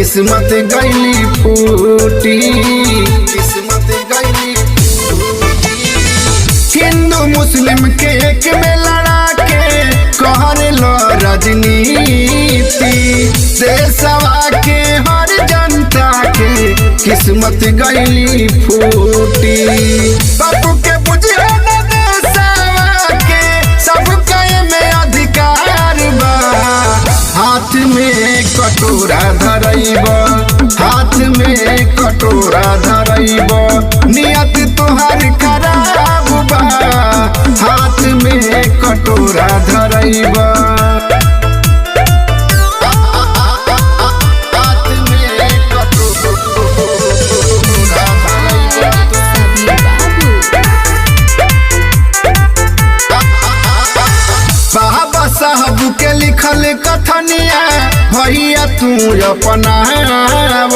किस्मत गईली फूटी, किस्मत गईली फूटी। हिंदू मुस्लिम के एक में लड़ा के कहरे लो राजनीति, देशवा के हर जनता के किस्मत गईली फूटी। बापू के बुझे न देशवा के सबका में अधिकार बा, हाथ में कटोरा धरैब, हाथ में कटोरा धरैब, नियत तोहर खराब बा, हाथ में कटोरा धरैब। बाबा साहब के लिखल कथनिया भैया तू अपनाव,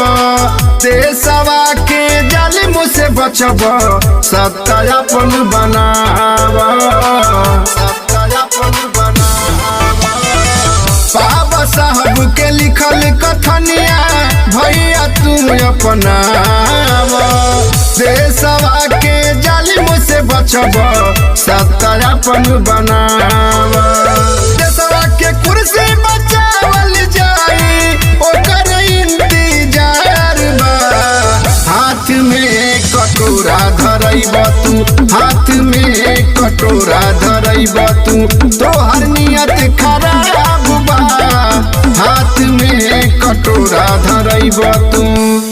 देशवा के जालिम से बचब, सत्यापन बनाव, सत्यापन बनाव। बाबा साहब के लिखल कथनिया भैया तू अपनाव, देशवा के जालिम से बचब, सत्यापन बनाव। देशवा के कुर्सी बचावल जाई ओकर इंतजार बा, हाथ में कटोरा धरैब तू, हाथ में कटोरा धरैब तू, तोहर नियत खराब बा, हाथ में कटोरा धरैब तू।